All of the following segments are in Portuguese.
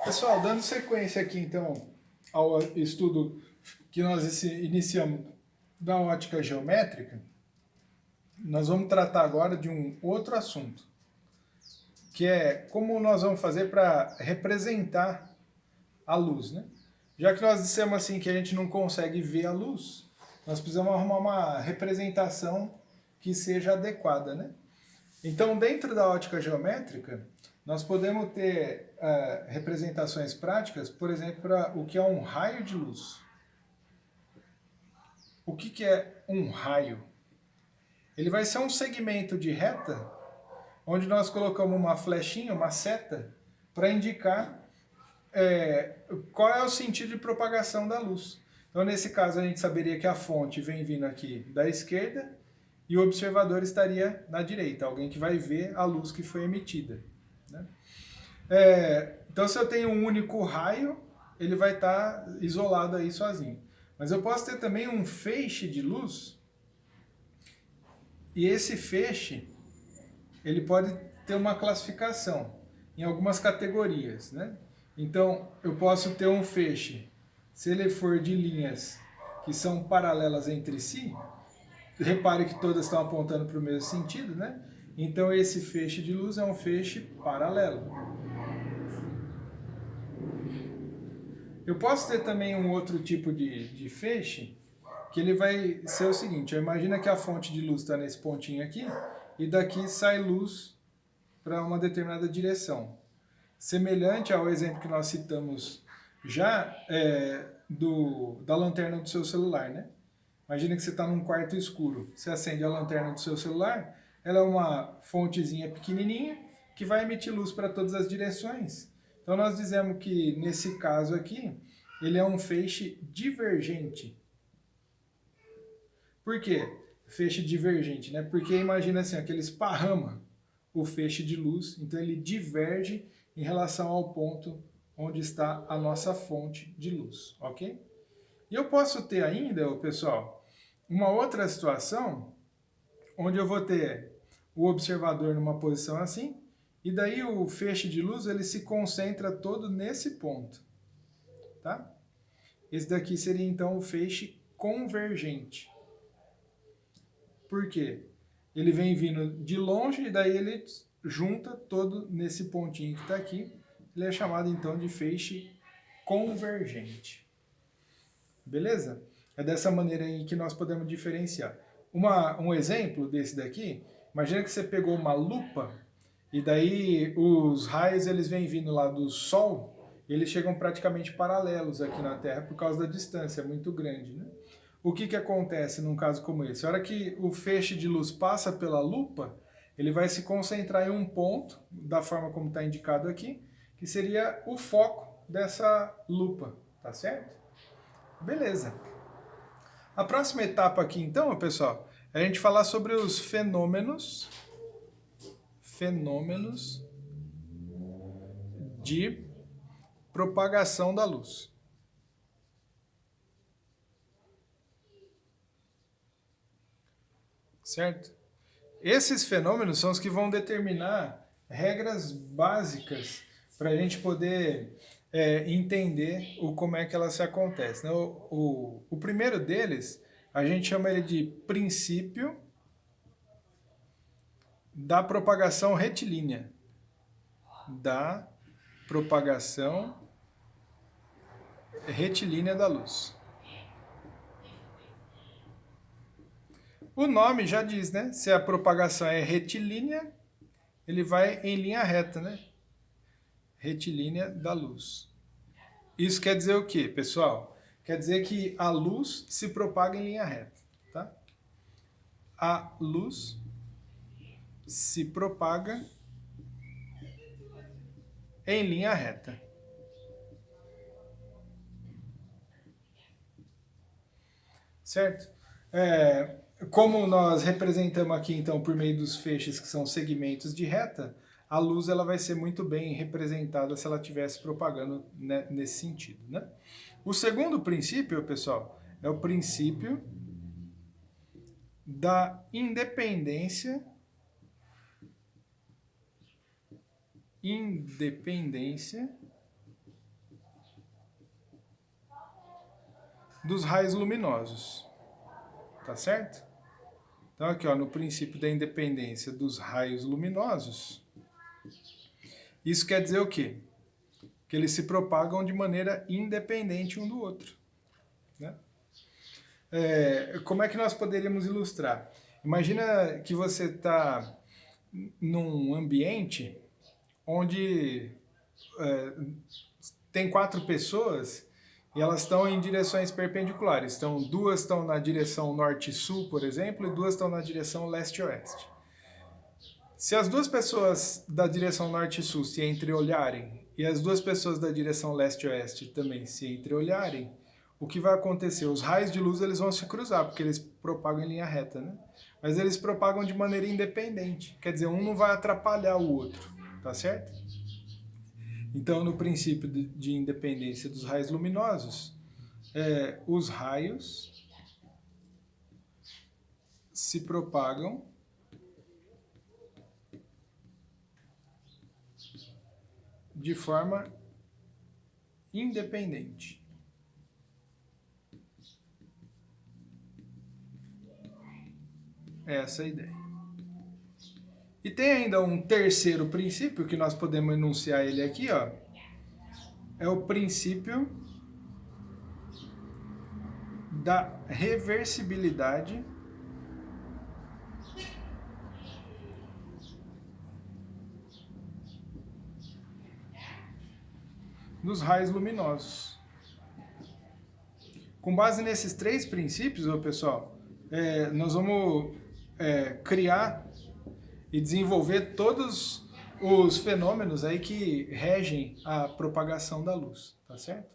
Pessoal, dando sequência aqui então ao estudo que nós iniciamos da ótica geométrica, nós vamos tratar agora de um outro assunto, que é como nós vamos fazer para representar a luz, né? Já que nós dissemos assim que a gente não consegue ver a luz, nós precisamos arrumar uma representação que seja adequada, né? Então, dentro da ótica geométrica, nós podemos ter representações práticas, por exemplo, para o que é um raio de luz. O que é um raio? Ele vai ser um segmento de reta, onde nós colocamos uma flechinha, uma seta, para indicar qual é o sentido de propagação da luz. Então, nesse caso, a gente saberia que a fonte vem vindo aqui da esquerda e o observador estaria na direita, alguém que vai ver a luz que foi emitida, né? Então, se eu tenho um único raio, ele vai estar isolado aí sozinho. Mas eu posso ter também um feixe de luz, e esse feixe ele pode ter uma classificação em algumas categorias, né? Então, eu posso ter um feixe, se ele for de linhas que são paralelas entre si, repare que todas estão apontando para o mesmo sentido, né? Então, esse feixe de luz é um feixe paralelo. Eu posso ter também um outro tipo de feixe, que ele vai ser o seguinte: imagina que a fonte de luz está nesse pontinho aqui, e daqui sai luz para uma determinada direção. Semelhante ao exemplo que nós citamos já da lanterna do seu celular, né? Imagina que você está num quarto escuro, você acende a lanterna do seu celular, ela é uma fontezinha pequenininha que vai emitir luz para todas as direções. Então nós dizemos que nesse caso aqui, ele é um feixe divergente. Por quê? Feixe divergente, né? Porque imagina assim, que ele esparrama o feixe de luz, então ele diverge em relação ao ponto onde está a nossa fonte de luz, ok? E eu posso ter ainda, pessoal, uma outra situação onde eu vou ter o observador numa posição assim, e daí o feixe de luz ele se concentra todo nesse ponto, tá? Esse daqui seria então o feixe convergente. Por quê? Ele vem vindo de longe e daí ele junta todo nesse pontinho que está aqui. Ele é chamado então de feixe convergente. Beleza? É dessa maneira aí que nós podemos diferenciar. Um exemplo desse daqui, imagina que você pegou uma lupa e daí os raios eles vêm vindo lá do Sol, e eles chegam praticamente paralelos aqui na Terra por causa da distância, é muito grande, né? O que acontece num caso como esse? A hora que o feixe de luz passa pela lupa, ele vai se concentrar em um ponto, da forma como está indicado aqui, que seria o foco dessa lupa, tá certo? Beleza. A próxima etapa aqui, então, pessoal, é a gente falar sobre os fenômenos de propagação da luz. Certo? Esses fenômenos são os que vão determinar regras básicas para a gente poder entender como é que ela se acontece, né? O primeiro deles, a gente chama ele de princípio da propagação retilínea. Da propagação retilínea da luz. O nome já diz, né? Se a propagação é retilínea, ele vai em linha reta, né? Retilínea da luz. Isso quer dizer o quê, pessoal? Quer dizer que a luz se propaga em linha reta, tá? A luz se propaga em linha reta. Certo? Como nós representamos aqui, então, por meio dos feixes, que são segmentos de reta, a luz ela vai ser muito bem representada se ela estivesse propagando, né, nesse sentido, né? O segundo princípio, pessoal, é o princípio da independência dos raios luminosos, tá certo? Então aqui, ó, no princípio da independência dos raios luminosos, isso quer dizer o quê? Que eles se propagam de maneira independente um do outro, né? Como é que nós poderíamos ilustrar? Imagina que você está num ambiente onde tem 4 pessoas e elas estão em direções perpendiculares. Então, 2 estão na direção norte-sul, por exemplo, e 2 estão na direção leste-oeste. Se as 2 pessoas da direção norte-sul se entreolharem e as 2 pessoas da direção leste-oeste também se entreolharem, o que vai acontecer? Os raios de luz eles vão se cruzar, porque eles propagam em linha reta, né? Mas eles propagam de maneira independente. Quer dizer, um não vai atrapalhar o outro, tá certo? Então, no princípio de independência dos raios luminosos, os raios se propagam de forma independente. Essa é a ideia. E tem ainda um terceiro princípio que nós podemos enunciar ele aqui, ó. É o princípio da reversibilidade dos raios luminosos. Com base nesses 3 princípios, pessoal, nós vamos criar e desenvolver todos os fenômenos aí que regem a propagação da luz, tá certo?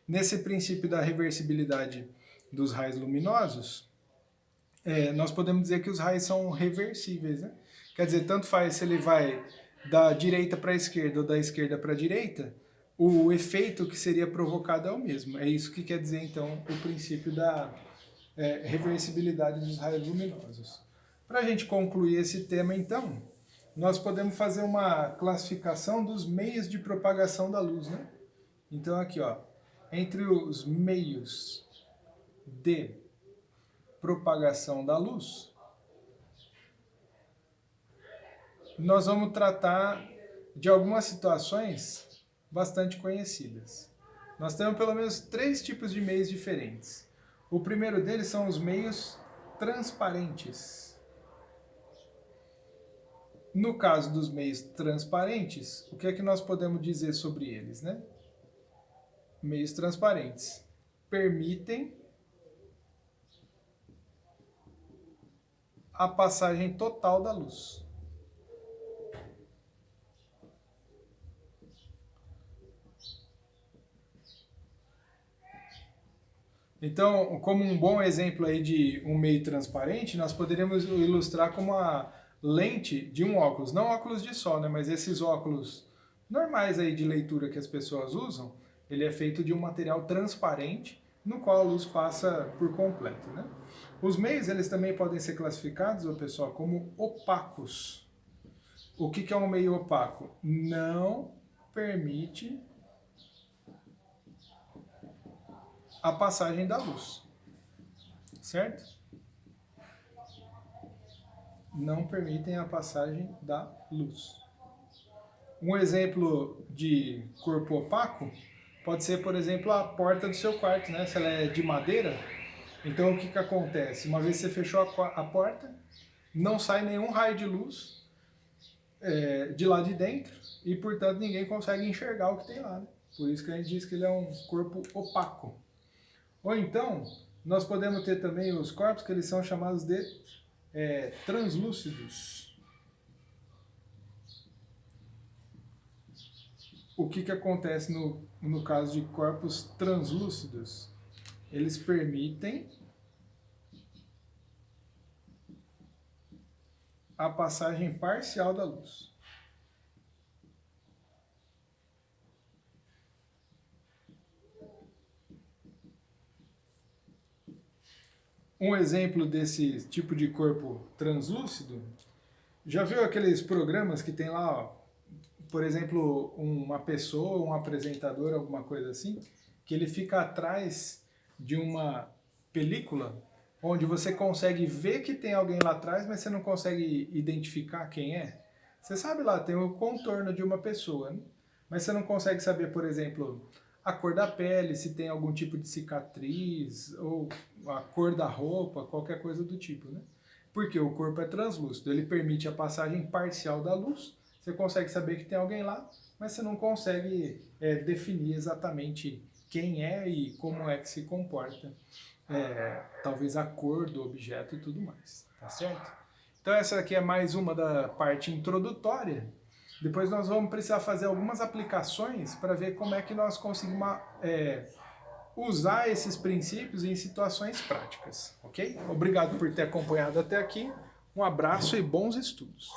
Nesse princípio da reversibilidade dos raios luminosos, nós podemos dizer que os raios são reversíveis, né? Quer dizer, tanto faz se ele vai da direita para a esquerda ou da esquerda para a direita, o efeito que seria provocado é o mesmo. É isso que quer dizer, então, o princípio da reversibilidade dos raios luminosos. Para a gente concluir esse tema, então, nós podemos fazer uma classificação dos meios de propagação da luz, né? Então, aqui, ó, entre os meios de propagação da luz, nós vamos tratar de algumas situações bastante conhecidas. Nós temos pelo menos 3 tipos de meios diferentes. O primeiro deles são os meios transparentes. No caso dos meios transparentes, o que é que nós podemos dizer sobre eles, né? Meios transparentes permitem a passagem total da luz. Então, como um bom exemplo aí de um meio transparente, nós poderíamos ilustrar como a lente de um óculos, não óculos de sol, né, mas esses óculos normais aí de leitura que as pessoas usam, ele é feito de um material transparente, no qual a luz passa por completo, né? Os meios, eles também podem ser classificados, pessoal, como opacos. O que é um meio opaco? Não permite a passagem da luz, certo? Não permitem a passagem da luz. Um exemplo de corpo opaco pode ser, por exemplo, a porta do seu quarto, né? Se ela é de madeira, então o que acontece? Uma vez que você fechou a porta, não sai nenhum raio de luz de lá de dentro e, portanto, ninguém consegue enxergar o que tem lá, né? Por isso que a gente diz que ele é um corpo opaco. Ou então, nós podemos ter também os corpos que eles são chamados de translúcidos. O que acontece no caso de corpos translúcidos? Eles permitem a passagem parcial da luz. Um exemplo desse tipo de corpo translúcido, já viu aqueles programas que tem lá, ó, por exemplo, uma pessoa, um apresentador, alguma coisa assim, que ele fica atrás de uma película onde você consegue ver que tem alguém lá atrás, mas você não consegue identificar quem é? Você sabe lá, tem o contorno de uma pessoa, né? Mas você não consegue saber, por exemplo, a cor da pele, se tem algum tipo de cicatriz, ou a cor da roupa, qualquer coisa do tipo, né? Porque o corpo é translúcido, ele permite a passagem parcial da luz, você consegue saber que tem alguém lá, mas você não consegue definir exatamente quem é e como é que se comporta, talvez a cor do objeto e tudo mais, tá certo? Então essa aqui é mais uma da parte introdutória. Depois nós vamos precisar fazer algumas aplicações para ver como é que nós conseguimos usar esses princípios em situações práticas, ok? Obrigado por ter acompanhado até aqui, um abraço e bons estudos!